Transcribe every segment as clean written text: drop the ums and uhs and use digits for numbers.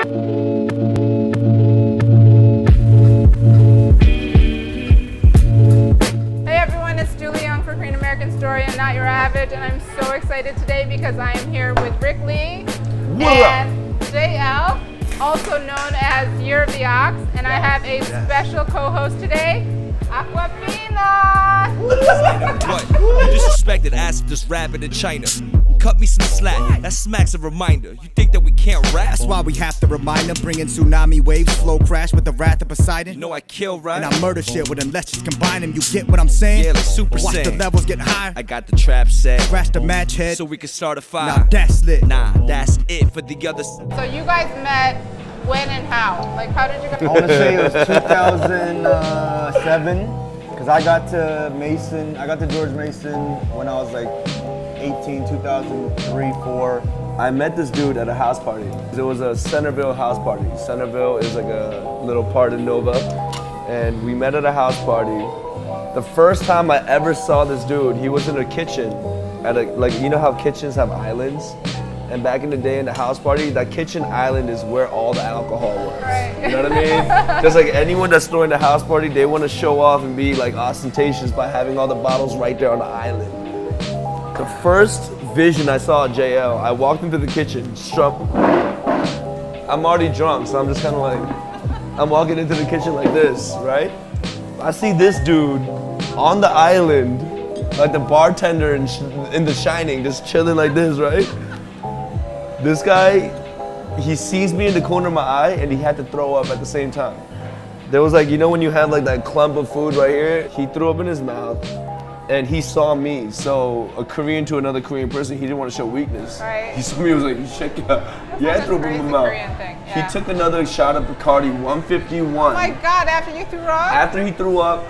And I'm so excited today because I am here with Rick Lee and JL, also known as Year of the YOX, and I have a special co-host today, Awkwafina. What? You disrespected ass this rapping in China. Cut me some slack, that smacks a reminder. You think that we can't rap? That's why we have to remind them, bringing tsunami waves, flow crash with the wrath of Poseidon. You know I kill rap. And I murder shit with them, let's just combine them, you get what I'm saying? Yeah, like Super Watch Saiyan. the levels get higher. I got the trap set. Scratch the match head. So we can start a fire. Now that's lit. Nah, that's it for the others. So you guys met when and how? Like, how did you guys? I want to say it was 2007, because I got to George Mason when I was like 18, 2003, 4. I met this dude at a house party. It was a Centerville house party. Centerville is like a little part of Nova. And we met at a house party. The first time I ever saw this dude, he was in a kitchen at you know how kitchens have islands? And back in the day in the house party, that kitchen island is where all the alcohol was. Right. You know what I mean? Just like anyone that's throwing the house party, they want to show off and be like ostentatious by having all the bottles right there on the island. The first vision I saw at JL, I walked into the kitchen, I'm already drunk, so I'm just kind of like, I'm walking into the kitchen like this, right? I see this dude on the island, like the bartender in The Shining, just chilling like this, right? This guy, he sees me in the corner of my eye and he had to throw up at the same time. There was like, you know when you have like that clump of food right here? He threw up in his mouth. And he saw me, so a Korean to another Korean person, he didn't want to show weakness. Right. He saw me, he was like, check it out. Yeah, I threw up in my mouth. He took another shot of Bacardi, 151. Oh my God, after you threw up? After he threw up,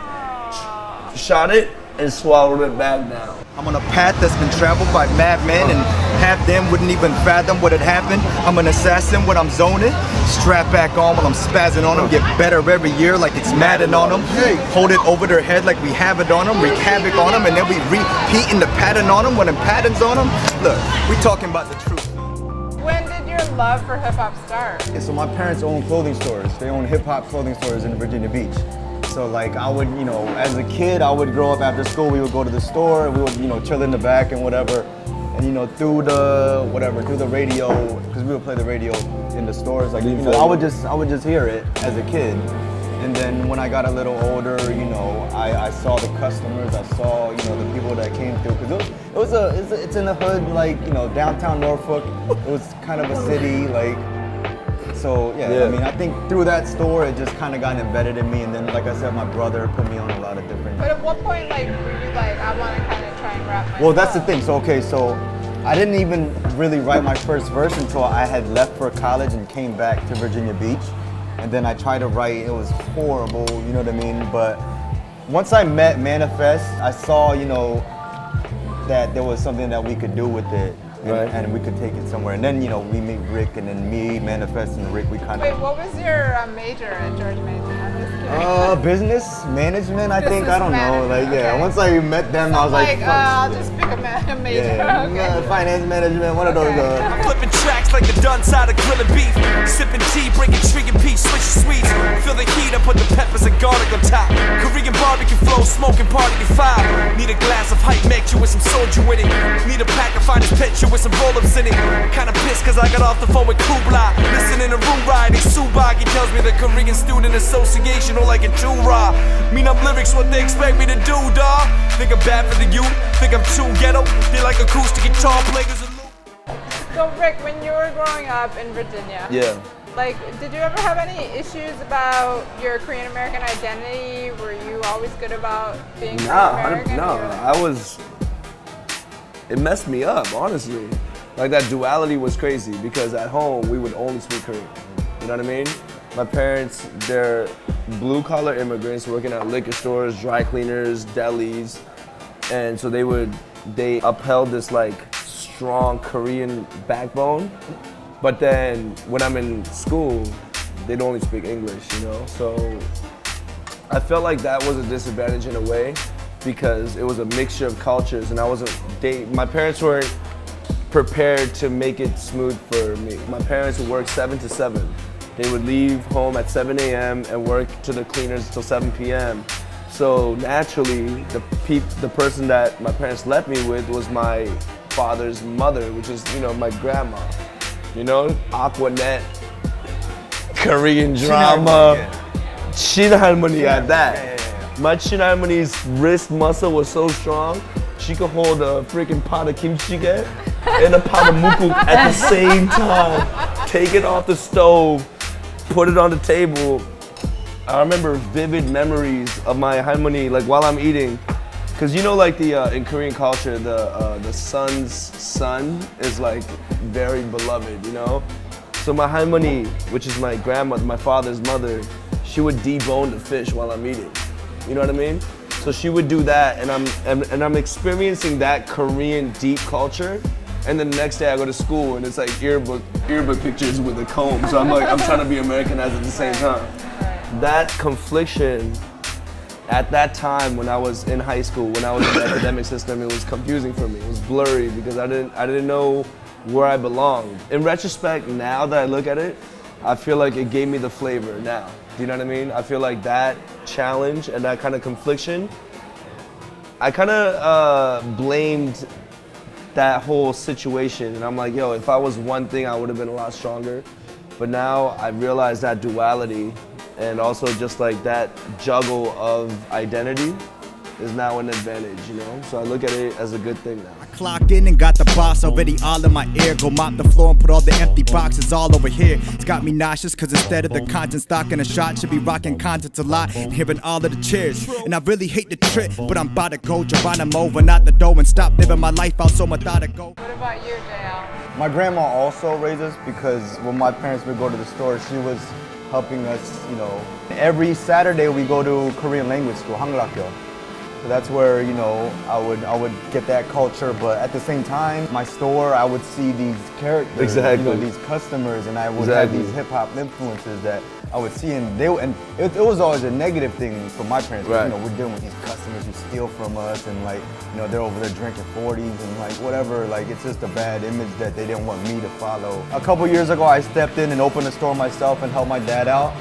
shot it, and swallowed it back down. I'm on a path that's been traveled by madmen, and half them wouldn't even fathom what had happened. I'm an assassin when I'm zoning. Strap back on while I'm spazzing on them. Get better every year like it's Madden on them. Hold it over their head like we have it on them. Wreak havoc on them, and then we repeating the pattern on them when them patterns on them. Look, we talking about the truth. When did your love for hip hop start? Yeah, so my parents own clothing stores. They own hip hop clothing stores in Virginia Beach. So like I would, you know, as a kid, I would grow up after school, we would go to the store, we would, you know, chill in the back and whatever. And you know, through the radio, because we would play the radio in the stores, like, you know, I would just hear it as a kid. And then when I got a little older, you know, I saw the customers, I saw, you know, the people that came through, because it's in the hood, like, you know, downtown Norfolk. It was kind of a city, like. So yeah, I mean, I think through that store, it just kind of got embedded in me. And then, like I said, my brother put me on a lot of different. But at what point, like, were you like, I want to kind of try and rap myself? Well, that's the thing. So okay, so I didn't even really write my first verse until I had left for college and came back to Virginia Beach. And then I tried to write. It was horrible, you know what I mean? But once I met Manifest, I saw, you know, that there was something that we could do with it. And we could take it somewhere. And then, you know, we meet Rick, and then me, Manifest, and Rick, we kind of... Wait, what was your major at George Mason? I'm just curious. Business management, I think. I don't know. Like, yeah, okay. Once I met them, I was like, I'll just pick a major. Yeah, Okay. Finance management, one of those. I'm flipping tracks like the done side of grilling beef. Sipping tea, breaking tree and peace, switching sweets. Feel the heat, I put the peppers and garlic on top. Korean barbecue flow, smoking party to 5. Need a glass of hype, make you with some soju in it. Need a pack of finest picture with some roll-ups in it. Kinda pissed cause I got off the phone with Kublai. Listening to room riding, Subagi tells me the Korean Student Association or like a Jura. Mean I'm lyrics, what they expect me to do, dawg? Think I'm bad for the youth, think I'm too ghetto. They like acoustic guitar players and So Rick, when you were growing up in Virginia, like, did you ever have any issues about your Korean American identity? Were you always good about being Korean American? No, it messed me up, honestly. Like, that duality was crazy because at home we would only speak Korean. You know what I mean? My parents, they're blue-collar immigrants working at liquor stores, dry cleaners, delis, and so they upheld this like strong Korean backbone. But then when I'm in school, they'd only speak English, you know? So I felt like that was a disadvantage in a way because it was a mixture of cultures and I wasn't, my parents weren't prepared to make it smooth for me. My parents would work 7 to 7. They would leave home at 7 a.m. and work to the cleaners till 7 p.m. So naturally, the person that my parents left me with was my father's mother, which is, you know, my grandma. You know, Aquanet, Korean drama. Shin Harmony at that. My Shin Harmony's wrist muscle was so strong, she could hold a freaking pot of kimchi and a pot of mukbang at the same time. Take it off the stove, put it on the table. I remember vivid memories of my harmony, like while I'm eating. Cause you know, like in Korean culture, the son's son is like very beloved, you know? So my harmony, which is my grandmother, my father's mother, she would debone the fish while I'm eating. You know what I mean? So she would do that, and I'm experiencing that Korean deep culture. And then the next day I go to school and it's like yearbook pictures with a comb. So I'm like, I'm trying to be Americanized at the same time. That confliction at that time when I was in high school, when I was in the academic system, it was confusing for me. It was blurry because I didn't know where I belonged. In retrospect, now that I look at it, I feel like it gave me the flavor now. Do you know what I mean? I feel like that challenge and that kind of confliction, I kind of blamed that whole situation. And I'm like, yo, if I was one thing, I would have been a lot stronger. But now I realize that duality and also just like that juggle of identity is now an advantage, you know? So I look at it as a good thing now. Clock in and got the boss already all in my ear. Go mop the floor and put all the empty boxes all over here. It's got me nauseous cause instead of the content stock in a shot, should be rocking content a lot and hearing all of the cheers. And I really hate the trip, but I'm about to go Geronimo over not the dough and stop living my life out so methodical. What about you, JL? My grandma also raised us because when my parents would go to the store, she was helping us, you know. Every Saturday we go to Korean language school, Hangulakyo. So that's where, you know, I would get that culture, but at the same time, my store, I would see these characters, exactly. You know, these customers, and I would exactly. have these hip hop influences that I would see, and it was always a negative thing for my parents. Right. You know, we're dealing with these customers who steal from us, and like, you know, they're over there drinking 40s and like whatever. Like, it's just a bad image that they didn't want me to follow. A couple years ago, I stepped in and opened a store myself and helped my dad out.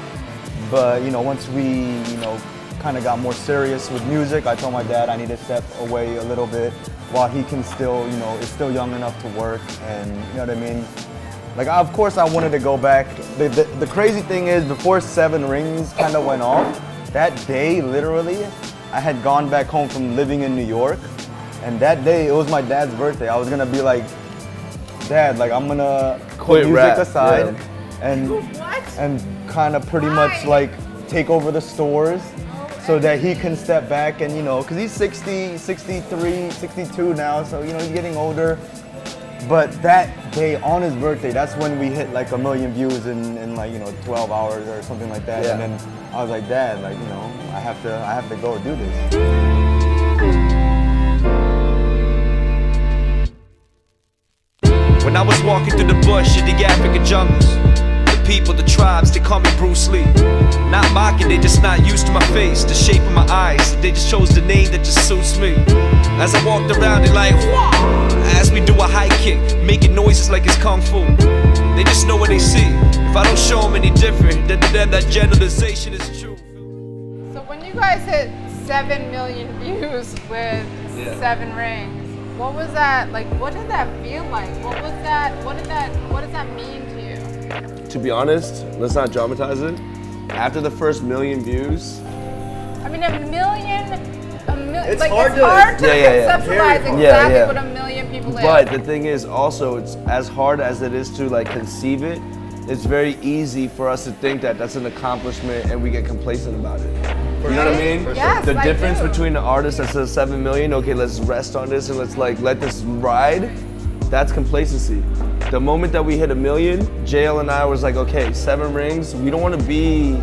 But you know, once we, you know, kind of got more serious with music, I told my dad I need to step away a little bit while he can still, you know, is still young enough to work, and you know what I mean? Like, of course I wanted to go back. The crazy thing is, before 7 Rings kind of went off, that day, literally, I had gone back home from living in New York, and that day, it was my dad's birthday. I was gonna be like, Dad, like, I'm gonna quit put music rap, aside, What? and kind of pretty much like take over the stores, so that he can step back and, you know, because he's 60, 63, 62 now, so, you know, he's getting older. But that day, on his birthday, that's when we hit like 1 million views in like, you know, 12 hours or something like that. Yeah. And then I was like, Dad, like, you know, I have to go do this. When I was walking through the bush in the African jungles, people, the tribes, they call me Bruce Lee. Not mocking, they just not used to my face, the shape of my eyes. They just chose the name that just suits me. As I walked around, they like, whoa. As we do a high kick, making noises like it's kung fu. They just know what they see. If I don't show them any different, then to them that generalization is true. So when you guys hit 7 million views with 7 Rings, what was that like? What did that feel like? What was that? What does that mean to you? To be honest, let's not dramatize it. After the first 1 million views, I mean, a million, It's like, hard it's to- hard to Yeah. conceptualize exactly Yeah. what 1 million people is. but the thing is also, it's as hard as it is to like conceive it, it's very easy for us to think that that's an accomplishment and we get complacent about it. You know what I mean? Yes, The I difference do. between the artist that says 7 million, okay, let's rest on this and let's like let this ride, that's complacency. The moment that we hit 1 million, JL and I was like, okay, 7 Rings, we don't want to be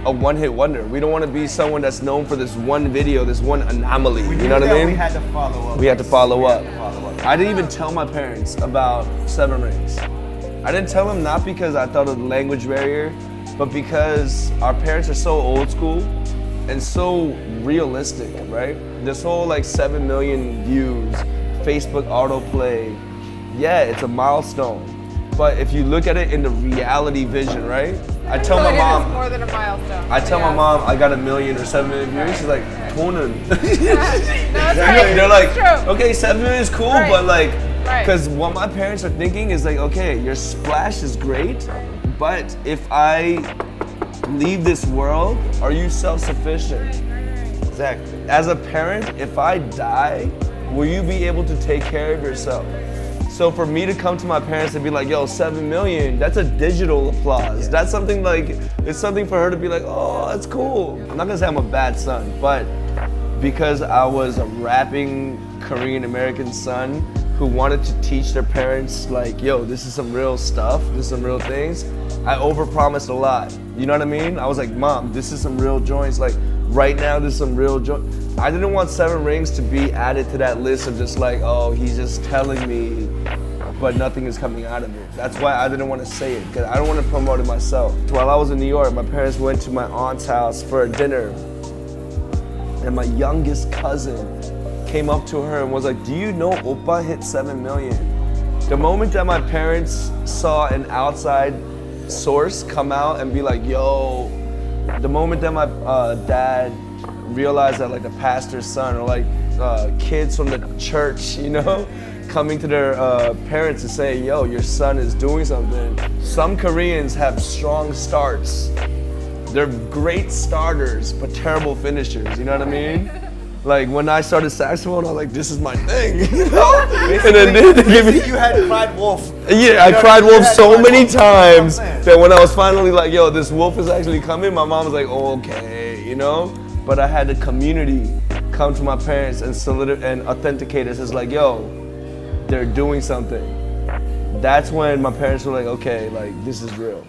a one-hit wonder. We don't want to be someone that's known for this one video, this one anomaly. You know what I mean? We had to follow up. We had to follow up. I didn't even tell my parents about 7 Rings. I didn't tell them not because I thought of the language barrier, but because our parents are so old school and so realistic, right? This whole like 7 million views Facebook autoplay, yeah, it's a milestone. But if you look at it in the reality vision, right? I tell my mom. It's more than a milestone. I tell my mom I got 1 million or 7 million views. She's like, "Tonen." No, that's right. They're like, True. okay, 7 million is cool, Right. but like, Right. because what my parents are thinking is like, okay, your splash is great, but if I leave this world, are you self-sufficient? Exactly. As a parent, if I die, will you be able to take care of yourself? So for me to come to my parents and be like, yo, 7 million, that's a digital applause. That's something like, it's something for her to be like, oh, that's cool. I'm not gonna say I'm a bad son, but because I was a rapping Korean American son who wanted to teach their parents like, yo, this is some real stuff, this is some real things, I overpromised a lot. You know what I mean? I was like, Mom, this is some real joints. Like right now, this is some real joints. I didn't want 7 Rings to be added to that list of just like, oh, he's just telling me, but nothing is coming out of it. That's why I didn't want to say it, because I don't want to promote it myself. While I was in New York, my parents went to my aunt's house for a dinner, and my youngest cousin came up to her and was like, do you know Oppa hit 7 million? The moment that my parents saw an outside source come out and be like, yo, the moment that my dad realized that like the pastor's son or like kids from the church, you know, coming to their parents and saying, yo, your son is doing something. Some Koreans have strong starts. They're great starters, but terrible finishers, you know what I mean? Like when I started saxophone, I was like, this is my thing, you know? And then they gave me, You had cried wolf. yeah, I cried wolf so many times that when I was finally like, yo, this wolf is actually coming, my mom was like, oh, okay, you know? But I had the community come to my parents and authenticate us as like, yo, they're doing something. That's when my parents were like, okay, like this is real.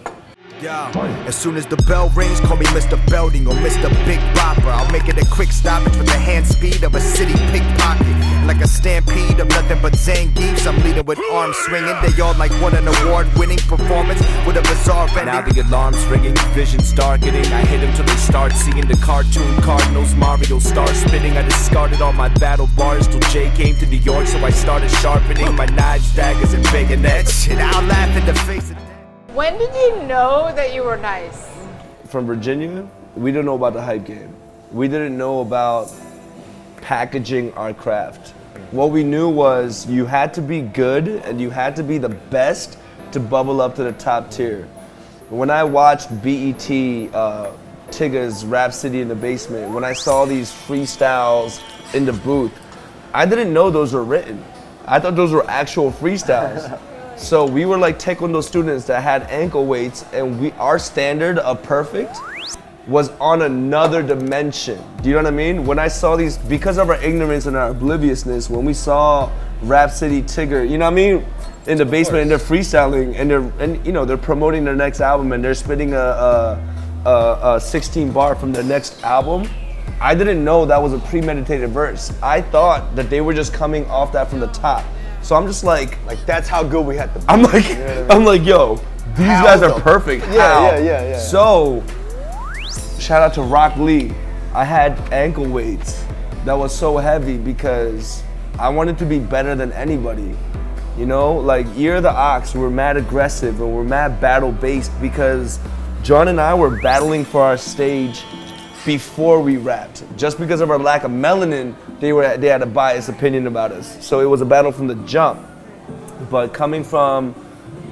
Yeah. As soon as the bell rings, call me Mr. Belding or Mr. Big Bopper. I'll make it a quick stoppage with the hand speed of a city pickpocket. Like a stampede of nothing but Zangiefs, I'm leading with arms swinging. They all like won an award-winning performance with a bizarre ending. Now the alarm's ringing, visions darkening. I hit them till they start seeing the cartoon Cardinals, Mario star spitting. I discarded all my battle bars till Jay came to New York, so I started sharpening my knives, daggers, and bayonets. Shit, I'll laugh in the face of When did you know that you were nice? From Virginia, we didn't know about the hype game. We didn't know about packaging our craft. What we knew was you had to be good and you had to be the best to bubble up to the top tier. When I watched BET, Tigga's Rap City in the Basement, when I saw these freestyles in the booth, I didn't know those were written. I thought those were actual freestyles. So we were like taekwondo students that had ankle weights, and our standard of perfect was on another dimension. Do you know what I mean? When I saw these, because of our ignorance and our obliviousness, when we saw Rap City Tigger, you know what I mean? In the basement and they're freestyling and they're promoting their next album and they're spitting a 16 bar from their next album. I didn't know that was a premeditated verse. I thought that they were just coming off that from the top. So I'm just like That's how good we had to be. I'm like, You know what I mean? I'm like, yo, these guys are perfect. How? Yeah. So, shout out to Rock Lee. I had ankle weights that was so heavy because I wanted to be better than anybody. You know, like Year of the Ox, we're mad aggressive and we're mad battle based because John and I were battling for our stage before we rapped. Just because of our lack of melanin, they had a biased opinion about us. So it was a battle from the jump. But coming from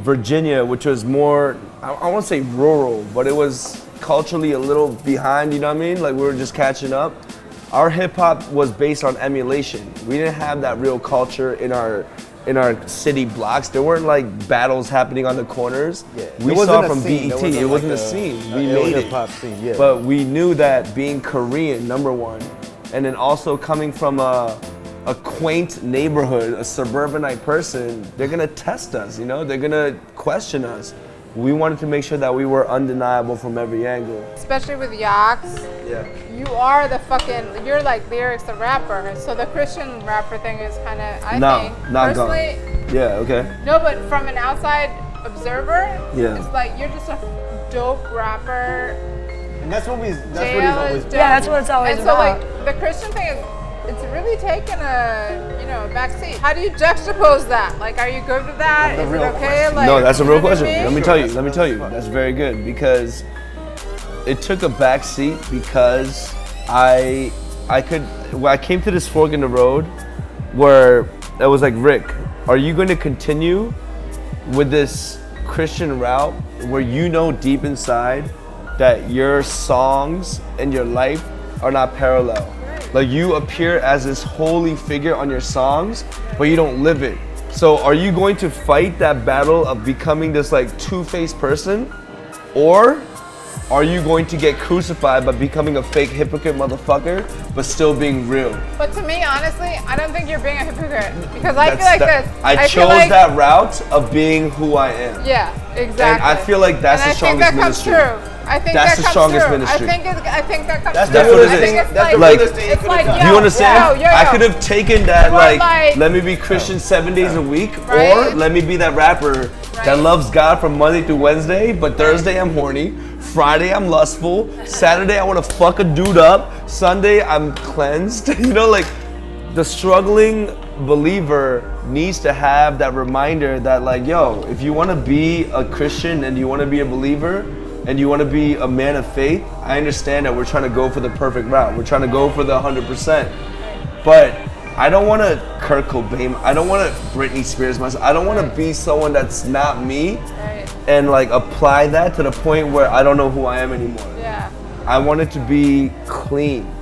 Virginia, which was more, I won't say rural, but it was culturally a little behind, you know what I mean? Like we were just catching up. Our hip hop was based on emulation. We didn't have that real culture in our city blocks. There weren't like battles happening on the corners. Yeah. We saw from BET, it wasn't a scene. We made it. Hip-hop scene, yeah. But we knew that being Korean, number one, and then also coming from a quaint neighborhood, a suburbanite person, they're gonna test us, you know? They're gonna question us. We wanted to make sure that we were undeniable from every angle. Especially with YOX. Yeah. You are you're like Lyricks the rapper. So the Christian rapper thing is kind of, I think, not personally. gone. Yeah, okay. No, but from an outside observer, Yeah. it's like you're just a dope rapper. And that's what he's Jail always is been. dope. Yeah, that's what it's always and so about. like the Christian thing is it's really taken a, you know, a back seat. How do you juxtapose that? Like, are you good with that? Is it okay? Like, no, that's a real question. I mean? Let me tell you. That's very good because it took a back seat because I came to this fork in the road where I was like, Rick, are you going to continue with this Christian route where you know deep inside that your songs and your life are not parallel? Like, you appear as this holy figure on your songs, but you don't live it. So are you going to fight that battle of becoming this like two-faced person? Or are you going to get crucified by becoming a fake hypocrite motherfucker, but still being real? But to me, honestly, I don't think you're being a hypocrite because I feel like this. I chose that route of being who I am. Yeah, exactly. And I feel like that's the strongest ministry. I think that's that the strongest true. ministry. I think that comes That's true. what it I is. think it's That's like, the realest thing it's like, do you understand? Yo. I could have taken that Or like, let me be Christian 7 days a week, Right. or let me be that rapper that loves God from Monday through Wednesday, but Thursday I'm horny, Friday I'm lustful, Saturday I want to fuck a dude up, Sunday I'm cleansed. You know, like, the struggling believer needs to have that reminder that, like, yo, if you want to be a Christian and you want to be a believer and you want to be a man of faith, I understand that we're trying to go for the perfect route. We're trying to go for the 100%. But I don't want to Kurt Cobain. I don't want to Britney Spears myself. I don't want to be someone that's not me and like apply that to the point where I don't know who I am anymore. Yeah. I want it to be clean.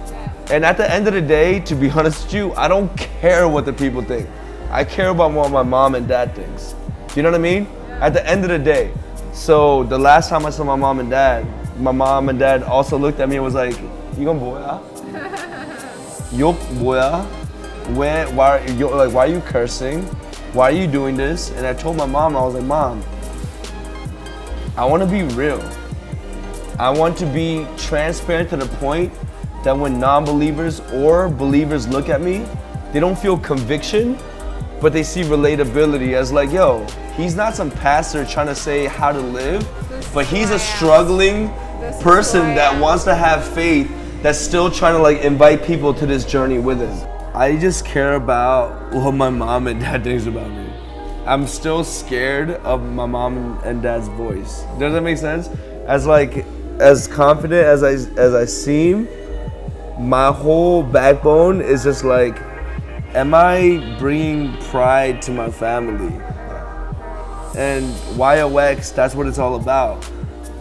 And at the end of the day, to be honest with you, I don't care what the people think. I care about what my mom and dad thinks. You know what I mean? At the end of the day. So the last time I saw my mom and dad also looked at me and was like, 이건 뭐야? 욕 뭐야? Why are you cursing? Why are you doing this? And I told my mom, I was like, Mom, I want to be real. I want to be transparent to the point that when non-believers or believers look at me, they don't feel conviction, but they see relatability as like, yo, he's not some pastor trying to say how to live, but he's a struggling person that wants to have faith, that's still trying to like invite people to this journey with him. I just care about what my mom and dad thinks about me. I'm still scared of my mom and dad's voice. Does that make sense? As confident as I seem, my whole backbone is just like, am I bringing pride to my family? And YOX, that's what it's all about.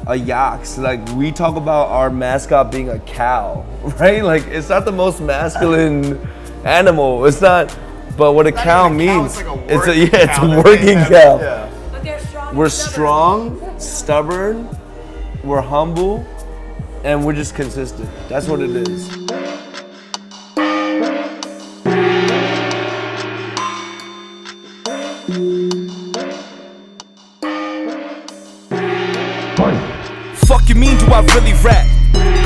A YOX, like, we talk about our mascot being a cow, right? Like, it's not the most masculine animal. It's not, but what a cow means, it's a working cow. But they're strong. We're strong, stubborn, we're humble, and we're just consistent. That's what it is. Fuck you mean, do I really rap?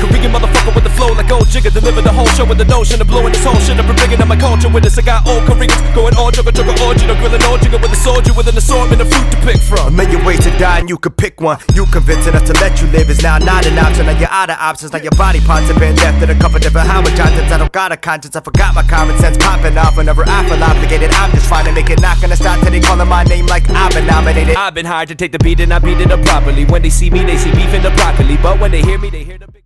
Korean motherfucker with the flow like old Jigga. Deliver the whole show with the notion of blowing this whole shit up and bringing up my culture with this. I got old Koreans going all jugga orgy, no grilling all jigga with a soldier with an assortment of fruit to pick from. A million ways to die and you could pick one. You convincing us to let you live is now not an option. Now you're out of options, now your body parts have been left in a couple different Howard Johnsons. I don't got a conscience, I forgot my common sense popping off whenever I feel obligated. I'm just trying to make it, not gonna stop till they calling my name like I've been nominated. I've been hired to take the beat and I beat it up properly. When they see me, they see beef in the broccoli, but when they hear me, they hear the big